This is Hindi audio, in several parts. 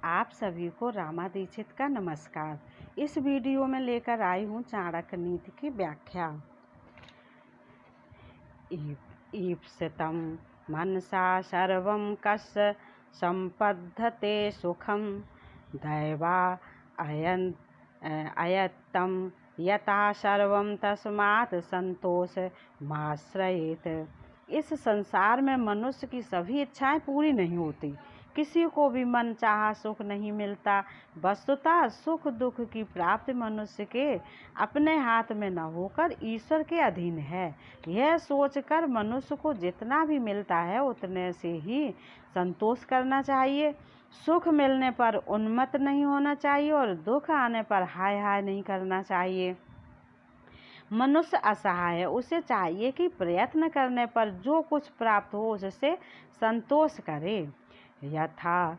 आप सभी को रामा दीक्षित का नमस्कार। इस वीडियो में लेकर आई हूँ चाणक्य नीति की व्याख्या। ईप्सितं मनसा सर्वं कस्य संपद्यते सुखं दैवा अयत्तं यथा सर्वं तस्मात् संतोषमाश्रयेत्। इस संसार में मनुष्य की सभी इच्छाएं पूरी नहीं होती, किसी को भी मन चाहा सुख नहीं मिलता। वस्तुतः सुख दुख की प्राप्ति मनुष्य के अपने हाथ में न होकर ईश्वर के अधीन है। यह सोचकर मनुष्य को जितना भी मिलता है उतने से ही संतोष करना चाहिए। सुख मिलने पर उन्मत्त नहीं होना चाहिए और दुख आने पर हाय हाय नहीं करना चाहिए। मनुष्य असहाय है, उसे चाहिए कि प्रयत्न करने पर जो कुछ प्राप्त हो उससे संतोष करे। यथा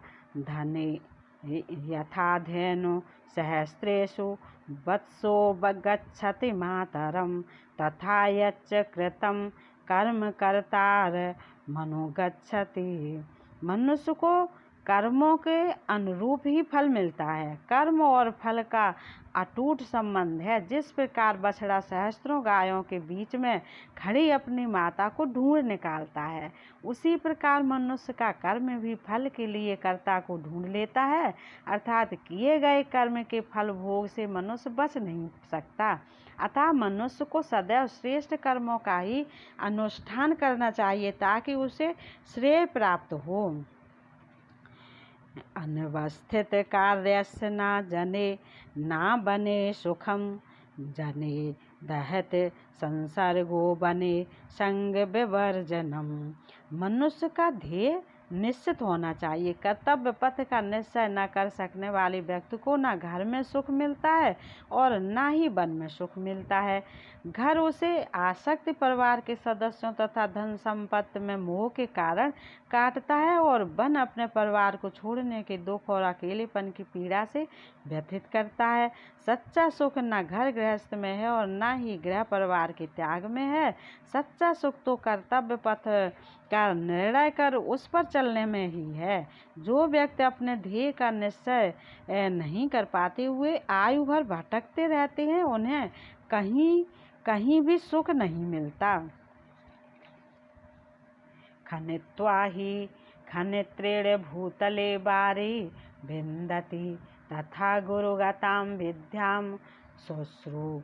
धेनु सहस्रेषु वत्सो गच्छति मातरं तथा यच्च कृतं कर्म कर्तारमनु गच्छति। मनुष्य को कर्मों के अनुरूप ही फल मिलता है। कर्म और फल का अटूट संबंध है। जिस प्रकार बछड़ा सहस्त्रों गायों के बीच में खड़ी अपनी माता को ढूंढ निकालता है, उसी प्रकार मनुष्य का कर्म भी फल के लिए कर्ता को ढूंढ लेता है। अर्थात किए गए कर्म के फल भोग से मनुष्य बच नहीं सकता। अतः मनुष्य को सदैव श्रेष्ठ कर्मों का ही अनुष्ठान करना चाहिए ताकि उसे श्रेय प्राप्त हो। अनवस्थित कार्यस्य न जने न बने सुखम जने दहत संसर्गो बने संग विवर्जनम। मनुष्य का ध्येय निश्चित होना चाहिए। कर्तव्य पथ का निश्चय न कर सकने वाले व्यक्ति को न घर में सुख मिलता है और न ही वन में सुख मिलता है। घर उसे आसक्त परिवार के सदस्यों तथा धन संपत्ति में मोह के कारण काटता है और वन अपने परिवार को छोड़ने के दुख और अकेलेपन की पीड़ा से व्यथित करता है। सच्चा सुख न घर गृहस्थ में है और न ही गृह परिवार के त्याग में है। सच्चा सुख तो कर्तव्य पथ का निर्णय कर उस पर चलने में ही है। जो व्यक्ति अपने ध्येय का निश्चय नहीं कर पाते हुए आयु भर भटकते रहते हैं, उन्हें कहीं भी सुख नहीं मिलता। खनित्वा हि खनित्रेण भूतले बारे विन्दति तथा गुरुगतां विद्यां शुश्रूषुरधिगच्छति।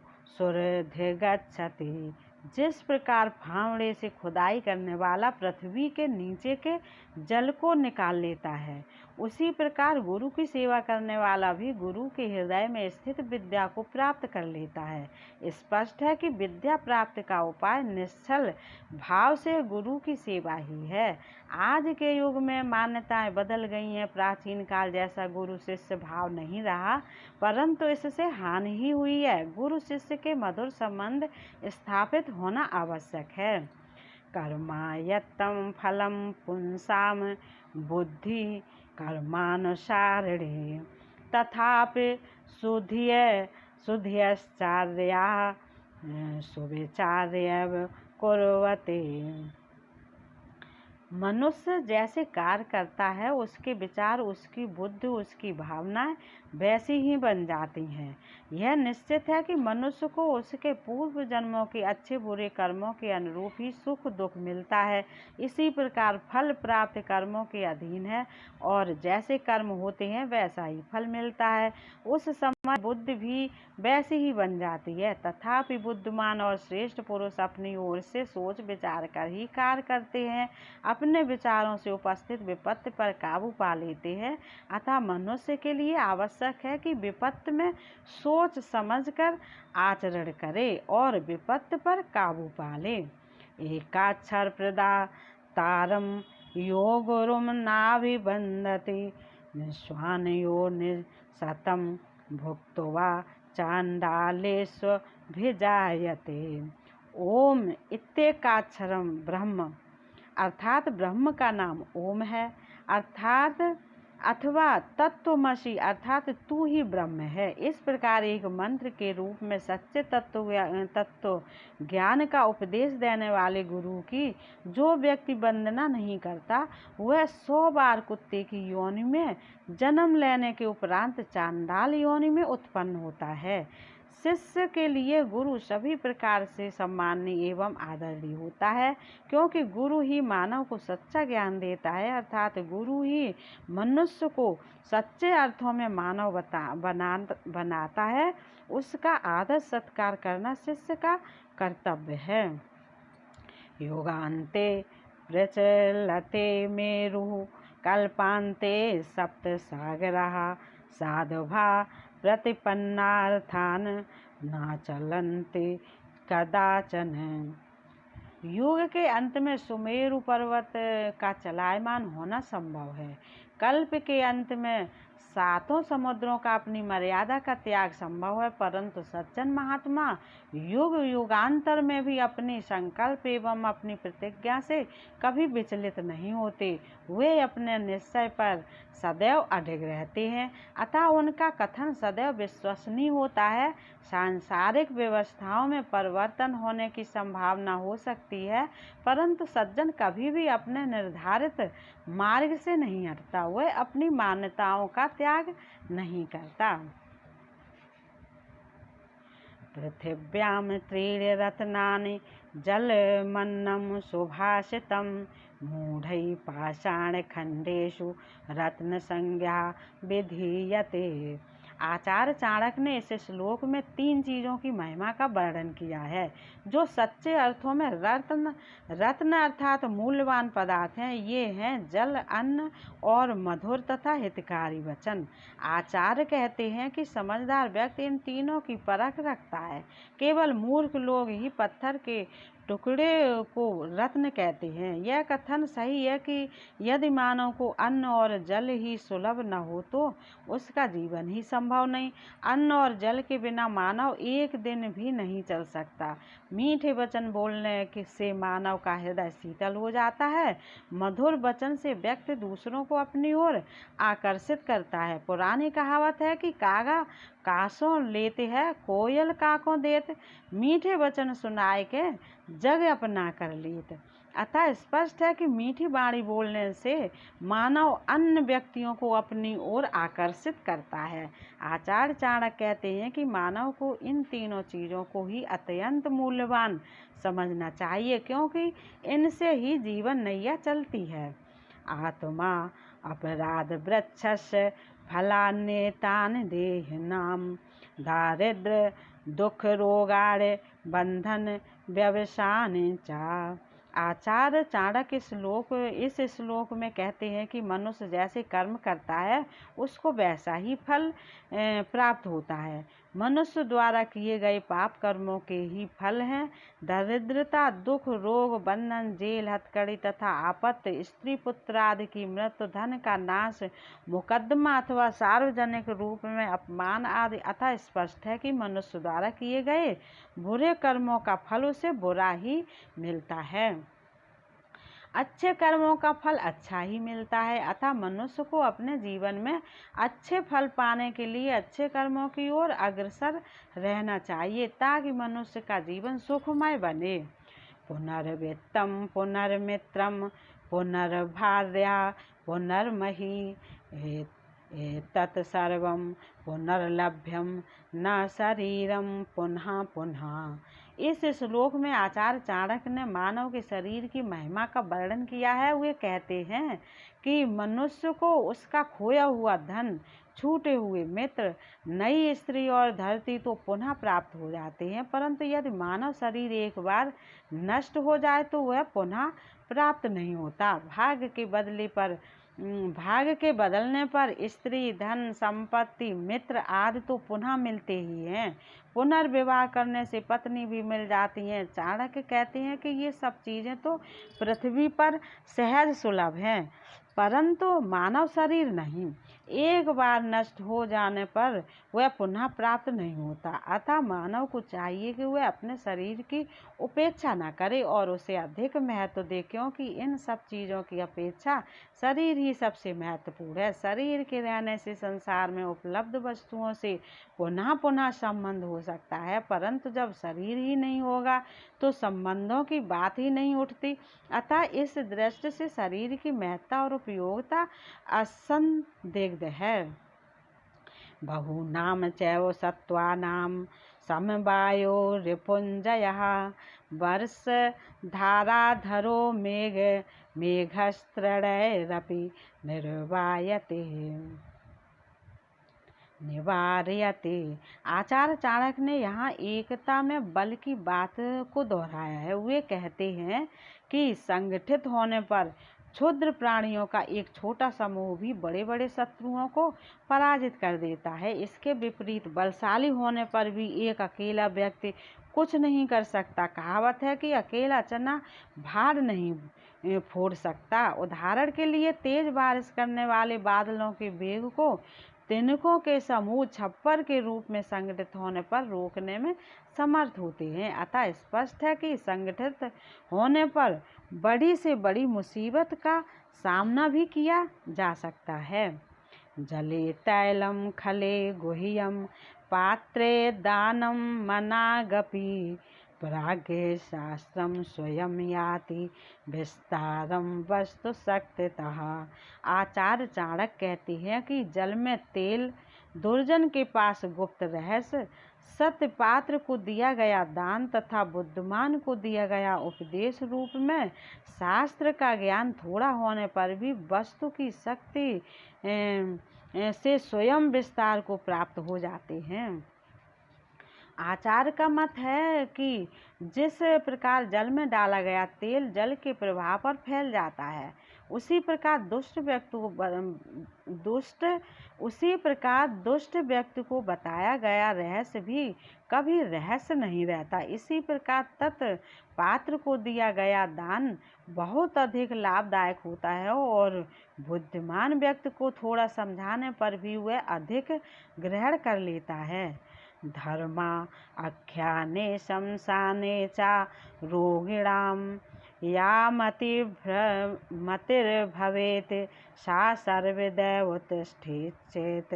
जिस प्रकार फावड़े से खुदाई करने वाला पृथ्वी के नीचे के जल को निकाल लेता है, उसी प्रकार गुरु की सेवा करने वाला भी गुरु के हृदय में स्थित विद्या को प्राप्त कर लेता है। स्पष्ट है कि विद्या प्राप्त का उपाय निश्चल भाव से गुरु की सेवा ही है। आज के युग में मान्यताएं बदल गई हैं। प्राचीन काल जैसा गुरु शिष्य भाव नहीं रहा, परंतु इससे हानि ही हुई है। गुरु शिष्य के मधुर संबंध स्थापित होना आवश्यक है। कर्मायत्तं फलं पुंसाम बुद्धि कर्मानुसारिणी तथापि शुद्ध्यश्चार्या सुविचार्य कुर्वते। मनुष्य जैसे कार्य करता है उसके विचार, उसकी बुद्धि, उसकी भावनाएं वैसी ही बन जाती हैं। यह निश्चित है कि मनुष्य को उसके पूर्व जन्मों के अच्छे बुरे कर्मों के अनुरूप ही सुख दुख मिलता है। इसी प्रकार फल प्राप्त कर्मों के अधीन है और जैसे कर्म होते हैं वैसा ही फल मिलता है। उस समय बुद्धि भी वैसी ही बन जाती है। तथापि बुद्धिमान और श्रेष्ठ पुरुष अपनी ओर से सोच विचार कर ही कार्य करते हैं, अपने विचारों से उपस्थित विपत्ति पर काबू पा लेते हैं। अतः मनुष्य के लिए आवश्यक है कि विपत्ति में सोच समझकर आचरण करे और विपत्ति पर काबू पा ले। एकाक्षर प्रदातारम यो गुरुम नाभिबंधति स्वानयो निशतम भुक्त्वा चांडालेष्वभिजायते। ओम इत्येकाक्षरम ब्रह्म, अर्थात ब्रह्म का नाम ओम है। अर्थात अथवा तत्वमसि अर्थात तू ही ब्रह्म है। इस प्रकार एक मंत्र के रूप में सच्चे तत्व ज्ञान का उपदेश देने वाले गुरु की जो व्यक्ति वंदना नहीं करता वह 100 बार कुत्ते की योनि में जन्म लेने के उपरांत चांडाल योनि में उत्पन्न होता है। शिष्य के लिए गुरु सभी प्रकार से सम्माननीय एवं आदरणीय होता है, क्योंकि गुरु ही मानव को सच्चा ज्ञान देता है, अर्थात गुरु ही मनुष्य को सच्चे अर्थों में मानव बनाता है। उसका आदर सत्कार करना शिष्य का कर्तव्य है। योगान्ते प्रचलते मेरुः कल्पान्ते सप्त सागराः साधुभा प्रतिपन्नार्थान् न चलन्ति कदाचन। युग के अंत में सुमेरु पर्वत का चलायमान होना संभव है। कल्प के अंत में 7 समुद्रों का अपनी मर्यादा का त्याग संभव है, परंतु सज्जन महात्मा युग युगांतर में भी अपनी संकल्प एवं अपनी प्रतिज्ञा से कभी विचलित नहीं होते। वे अपने निश्चय पर सदैव अडिग रहते हैं, अतः उनका कथन सदैव विश्वसनीय होता है। सांसारिक व्यवस्थाओं में परिवर्तन होने की संभावना हो सकती है, परंतु सज्जन कभी भी अपने निर्धारित मार्ग से नहीं हटता। वह अपनी मान्यताओं का त्याग नहीं करता। पृथिव्यां त्रीणि रत्नानि जलमन्नं सुभाषितं मूढैः पाषाणखण्डेषु रत्नसंज्ञा विधीयते। आचार्य चाणक्य ने इस श्लोक में 3 चीज़ों की महिमा का वर्णन किया है जो सच्चे अर्थों में रत्न अर्थात मूल्यवान पदार्थ हैं। ये हैं जल, अन्न और मधुर तथा हितकारी वचन। आचार्य कहते हैं कि समझदार व्यक्ति इन तीनों की परख रखता है। केवल मूर्ख लोग ही पत्थर के टुकड़े को रत्न कहते हैं। यह कथन सही है कि यदि मानव को अन्न और जल ही सुलभ न हो तो उसका जीवन ही संभव नहीं। अन्न और जल के बिना मानव एक दिन भी नहीं चल सकता। मीठे वचन बोलने से मानव का हृदय शीतल हो जाता है। मधुर वचन से व्यक्ति दूसरों को अपनी ओर आकर्षित करता है। पुरानी कहावत है कि कागा कासों लेते है, कोयल काकों देत। मीठे वचन सुनाए के जग अपना कर लेत। अतः स्पष्ट है कि मीठी वाणी बोलने से मानव अन्य व्यक्तियों को अपनी ओर आकर्षित करता है। आचार्य चाणक्य कहते हैं कि मानव को इन तीनों चीज़ों को ही अत्यंत मूल्यवान समझना चाहिए, क्योंकि इनसे ही जीवन नैया चलती है। आत्मा अपराध वृक्षस्य फलान्येतान् देहिनां दारिद्र्य दुख रोगाण बंधन व्यवसान च। आचार्य चाणक्य इस श्लोक में कहते हैं कि मनुष्य जैसे कर्म करता है उसको वैसा ही फल प्राप्त होता है। मनुष्य द्वारा किए गए पाप कर्मों के ही फल हैं दरिद्रता, दुख, रोग, बंधन, जेल, हथकड़ी तथा आपत्ति, स्त्री पुत्र आदि की मृत्यु, धन का नाश, मुकदमा अथवा सार्वजनिक रूप में अपमान आदि। अतः स्पष्ट है कि मनुष्य द्वारा किए गए बुरे कर्मों का फल उसे बुरा ही मिलता है, अच्छे कर्मों का फल अच्छा ही मिलता है। अतः मनुष्य को अपने जीवन में अच्छे फल पाने के लिए अच्छे कर्मों की ओर अग्रसर रहना चाहिए, ताकि मनुष्य का जीवन सुखमय बने। पुनर्वित्तम पुनर्मित्रम पुनर्भार्या पुनर्मही तत्सर्वं पुनर्लभ्यम न शरीरम पुनः पुनः। इस श्लोक में आचार्य चाणक्य ने मानव के शरीर की महिमा का वर्णन किया है। वे कहते हैं कि मनुष्य को उसका खोया हुआ धन, छूटे हुए मित्र, नई स्त्री और धरती तो पुनः प्राप्त हो जाते हैं, परंतु यदि मानव शरीर एक बार नष्ट हो जाए तो वह पुनः प्राप्त नहीं होता। भाग्य के बदलने पर स्त्री, धन, संपत्ति, मित्र आदि तो पुनः मिलते ही हैं, पुनर्विवाह करने से पत्नी भी मिल जाती है। चाणक्य कहते हैं कि ये सब चीज़ें तो पृथ्वी पर सहज सुलभ हैं, परंतु मानव शरीर नहीं। एक बार नष्ट हो जाने पर वह पुनः प्राप्त नहीं होता। अतः मानव को चाहिए कि वह अपने शरीर की उपेक्षा न करे और उसे अधिक महत्व दे, क्योंकि इन सब चीज़ों की अपेक्षा शरीर ही सबसे महत्वपूर्ण है। शरीर के रहने से संसार में उपलब्ध वस्तुओं से पुनः पुनः संबंध हो सकता है, परंतु जब शरीर ही नहीं होगा तो संबंधों की बात ही नहीं उठती। अतः इस दृष्टि से शरीर की महत्ता और उपयोगिता असंदिग्ध है। बहूनां चैव सत्त्वानां समवायो रिपुञ्जयः वर्षधाराधरो मेघस्त्रैरपि निवार्यते। आचार्य चाणक्य ने यहाँ एकता में बल की बात को दोहराया है। वे कहते हैं कि संगठित होने पर क्षुद्र प्राणियों का एक छोटा समूह भी बड़े बड़े शत्रुओं को पराजित कर देता है। इसके विपरीत बलशाली होने पर भी एक अकेला व्यक्ति कुछ नहीं कर सकता। कहावत है कि अकेला चना भार नहीं फोड़ सकता। उदाहरण के लिए तेज बारिश करने वाले बादलों के वेग को तिनकों के समूह छप्पर के रूप में संगठित होने पर रोकने में समर्थ होते हैं। अतः स्पष्ट है कि संगठित होने पर बड़ी से बड़ी मुसीबत का सामना भी किया जा सकता है। जले तैलम खले गुह्यम पात्रे दानम मनागपि प्राज्ञ शास्त्रम स्वयं याति विस्तारम वस्तु शक्तितः। आचार्य चाणक्य कहते हैं कि जल में तेल दुर्जन के पास गुप्त रहस्य, सत्य पात्र को दिया गया दान तथा बुद्धिमान को दिया गया उपदेश रूप में शास्त्र का ज्ञान थोड़ा होने पर भी वस्तु की शक्ति से स्वयं विस्तार को प्राप्त हो जाते हैं। आचार्य का मत है कि जिस प्रकार जल में डाला गया तेल जल के प्रभाव पर फैल जाता है, उसी प्रकार दुष्ट व्यक्ति को बताया गया रहस्य भी कभी रहस्य नहीं रहता। इसी प्रकार तत् पात्र को दिया गया दान बहुत अधिक लाभदायक होता है और बुद्धिमान व्यक्ति को थोड़ा समझाने पर भी वह अधिक ग्रहण कर लेता है। धर्मा आख्याने शमशाने चा रोगिणां या मतिर्भवेत् सा सर्वदैव तिष्ठेत् चेत्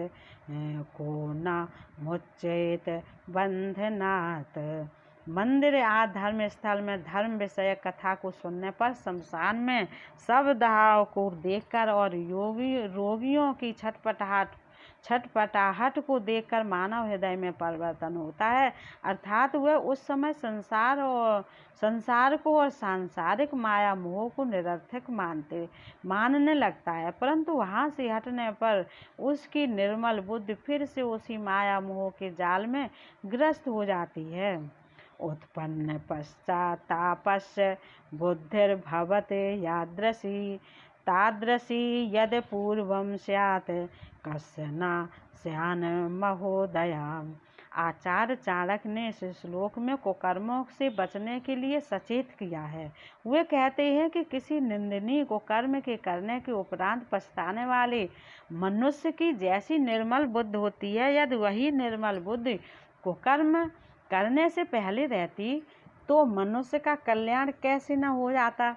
को न मुच्येत बंधनात्। मंदिर या धर्म स्थल में धर्म विषय कथा को सुनने पर शमशान में शवदाह को देखकर और रोगियों की छटपटाहट को देखकर मानव हृदय में परिवर्तन होता है। अर्थात वह उस समय संसार को और सांसारिक माया मोह को निरर्थक मानने लगता है, परंतु वहाँ से हटने पर उसकी निर्मल बुद्धि फिर से उसी माया मोह के जाल में ग्रस्त हो जाती है। उत्पन्न पश्चातापस्य बुद्धिर्भवते यादृशी तादृशी यद पूर्वं स्यात् कस्य न स्यान् महोदया। आचार्य चाणक्य ने इस श्लोक में कुकर्मों से बचने के लिए सचेत किया है। वे कहते हैं कि किसी निंदनीय कुकर्म के करने के उपरांत पछताने वाले मनुष्य की जैसी निर्मल बुद्धि होती है, यदि वही निर्मल बुद्धि कुकर्म करने से पहले रहती तो मनुष्य का कल्याण कैसे न हो जाता,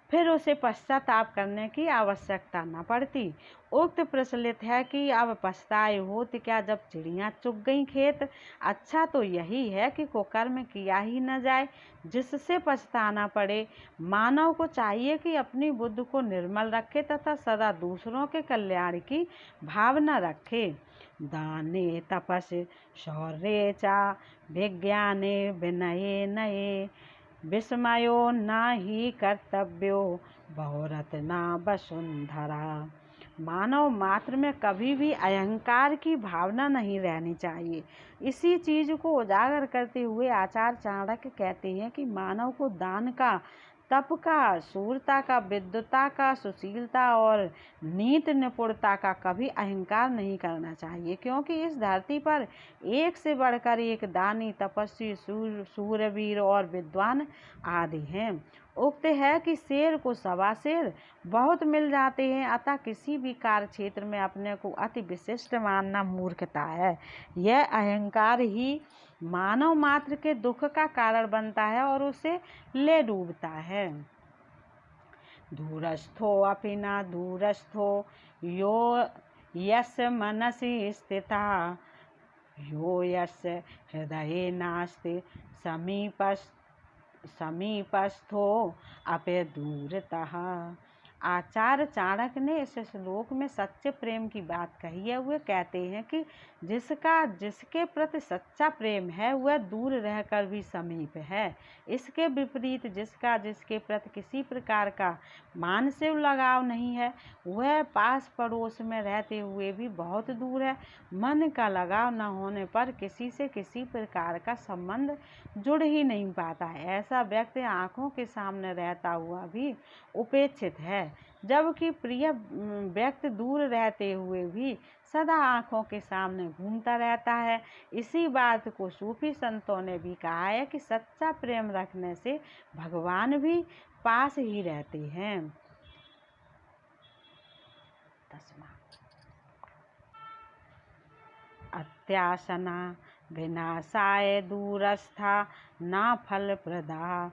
फिर उसे पश्चाताप करने की आवश्यकता न पड़ती। उक्त प्रचलित है कि अब पछताए होत क्या जब चिड़ियाँ चुग गईं खेत। अच्छा तो यही है कि कुकर्म किया ही न जाए जिससे पछताना पड़े। मानव को चाहिए कि अपनी बुद्धि को निर्मल रखे तथा सदा दूसरों के कल्याण की भावना रखे। दाने तपस्य शौर्ये चा विज्ञाने विनये नये विस्मयो न ही कर्तव्यो बहुरत्ना वसुंधरा। मानव मात्र में कभी भी अहंकार की भावना नहीं रहनी चाहिए। इसी चीज को उजागर करते हुए आचार्य चाणक्य कहते हैं कि मानव को दान का तप का, शूरता का, विद्वता का, सुशीलता और नीति निपुणता का कभी अहंकार नहीं करना चाहिए, क्योंकि इस धरती पर एक से बढ़कर एक दानी, तपस्वी, शूरवीर और विद्वान आदि हैं। उक्त है कि शेर को सवा शेर बहुत मिल जाते हैं, अतः किसी भी कार्य क्षेत्र में अपने को अति विशिष्ट मानना मूर्खता है। यह अहंकार ही मानव मात्र के दुख का कारण बनता है और उसे ले डूबता है। दूरस्थो अपि न दूरस्थो यो यस्य मनसि स्थिता, यो यस्य हृदये नास्ति समीपस्थो अपि दूरतः। आचार्य चाणक्य ने इस श्लोक में सच्चे प्रेम की बात कही है। वे कहते हैं कि जिसके प्रति सच्चा प्रेम है वह दूर रहकर भी समीप है। इसके विपरीत जिसके प्रति किसी प्रकार का मानसिक लगाव नहीं है वह पास पड़ोस में रहते हुए भी बहुत दूर है। मन का लगाव न होने पर किसी से किसी प्रकार का संबंध जुड़ ही नहीं पाता है। ऐसा व्यक्ति आँखों के सामने रहता हुआ भी उपेक्षित है, जबकि प्रिय व्यक्ति दूर रहते हुए भी सदा आँखों के सामने घूमता रहता है। इसी बात को सूफी संतों ने भी कहा है कि सच्चा प्रेम रखने से भगवान भी पास ही रहते हैं। 10वां अत्यासना विनाशाय दूरस्था न फलप्रदा,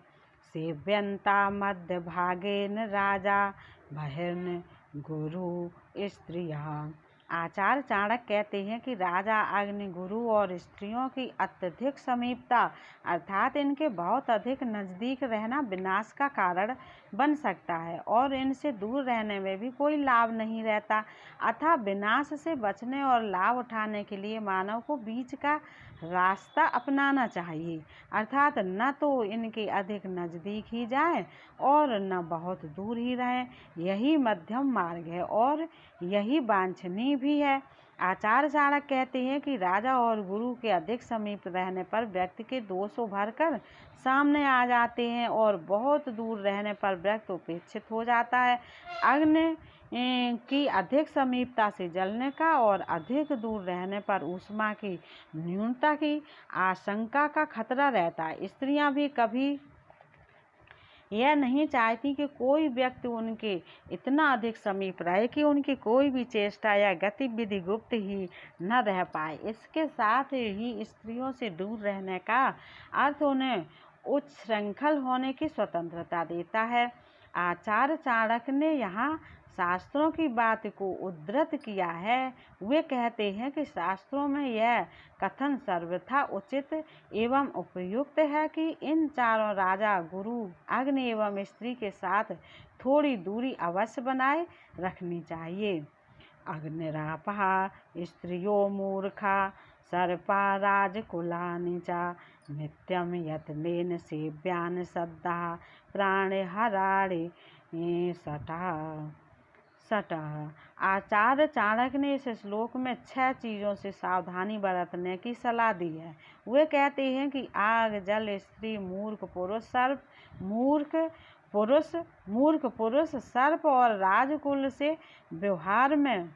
सेव्यन्ता मध्य भागेन राजा बहिर्न गुरु स्त्रियः। आचार्य चाणक्य कहते हैं कि राजा, अग्नि, गुरु और स्त्रियों की अत्यधिक समीपता अर्थात इनके बहुत अधिक नज़दीक रहना विनाश का कारण बन सकता है और इनसे दूर रहने में भी कोई लाभ नहीं रहता। अतः विनाश से बचने और लाभ उठाने के लिए मानव को बीच का रास्ता अपनाना चाहिए, अर्थात न तो इनके अधिक नज़दीक ही जाए और न बहुत दूर ही रहें। यही मध्यम मार्ग है और यही वांछनीय भी है। आचार्य चाणक्य कहते हैं कि राजा और गुरु के अधिक समीप रहने पर व्यक्ति के दोष उभर कर सामने आ जाते हैं और बहुत दूर रहने पर व्यक्ति उपेक्षित हो जाता है। अग्नि की अधिक समीपता से जलने का और अधिक दूर रहने पर ऊष्मा की न्यूनता की आशंका का खतरा रहता है। स्त्रियां भी कभी यह नहीं चाहती कि कोई व्यक्ति उनके इतना अधिक समीप रहे कि उनकी कोई भी चेष्टा या गतिविधि गुप्त ही न रह पाए। इसके साथ ही स्त्रियों से दूर रहने का अर्थ उन्हें उच्छृंखल होने की स्वतंत्रता देता है। आचार्य चाणक्य ने यहाँ शास्त्रों की बात को उद्धृत किया है। वे कहते हैं कि शास्त्रों में यह कथन सर्वथा उचित एवं उपयुक्त है कि इन चारों राजा, गुरु, अग्नि एवं स्त्री के साथ थोड़ी दूरी अवश्य बनाए रखनी चाहिए। अग्निरापः स्त्रियो मूर्खा सर्पा राजकुलानि च नित्यं यत्नेन सेव्यान् सद्दाः प्राणहराणि सटः। आचार्य चाणक्य ने इस श्लोक में 6 चीज़ों से सावधानी बरतने की सलाह दी है। वे कहते हैं कि आग, जल, स्त्री, मूर्ख पुरुष, सर्प और राजकुल से व्यवहार में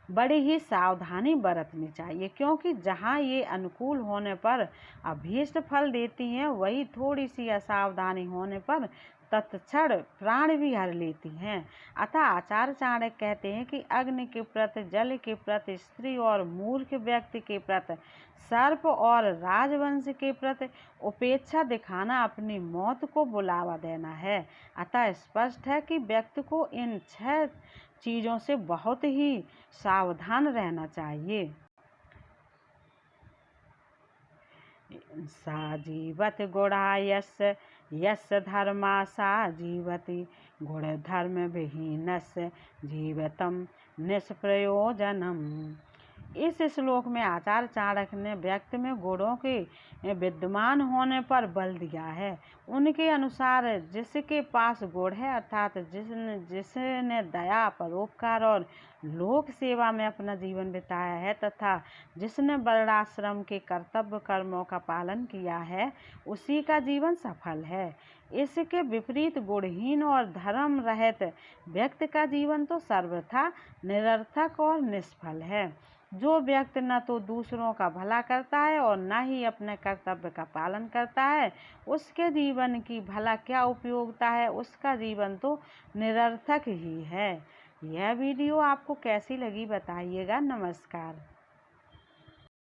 बड़ी ही सावधानी बरतनी चाहिए, क्योंकि जहाँ ये अनुकूल होने पर अभीष्ट फल देती हैं वही थोड़ी सी असावधानी होने पर तत्क्षण प्राण भी हर लेती हैं। अतः आचार्य चाणक्य कहते हैं कि अग्नि के प्रति, जल के प्रति, स्त्री और मूर्ख व्यक्ति के प्रति, सर्प और राजवंश के प्रति उपेक्षा दिखाना अपनी मौत को बुलावा देना है। अतः स्पष्ट है कि व्यक्ति को इन 6 चीज़ों से बहुत ही सावधान रहना चाहिए। सा जीवत गुणा यस्य धर्मा सा जीवति, गुण धर्म विहीनस्य जीवितम निष्प्रयोजनम। इस श्लोक में आचार्य चाणक्य ने व्यक्ति में गुणों के विद्यमान होने पर बल दिया है। उनके अनुसार जिसके पास गुण है अर्थात जिसने दया, परोपकार और लोक सेवा में अपना जीवन बिताया है तथा जिसने वर्णाश्रम के कर्तव्य कर्मों का पालन किया है, उसी का जीवन सफल है। इसके विपरीत गुणहीन और धर्म रहित व्यक्ति का जीवन तो सर्वथा निरर्थक और निष्फल है। जो व्यक्ति न तो दूसरों का भला करता है और न ही अपने कर्तव्य का पालन करता है, उसके जीवन की भला क्या उपयोगिता है, उसका जीवन तो निरर्थक ही है। यह वीडियो आपको कैसी लगी बताइएगा। नमस्कार।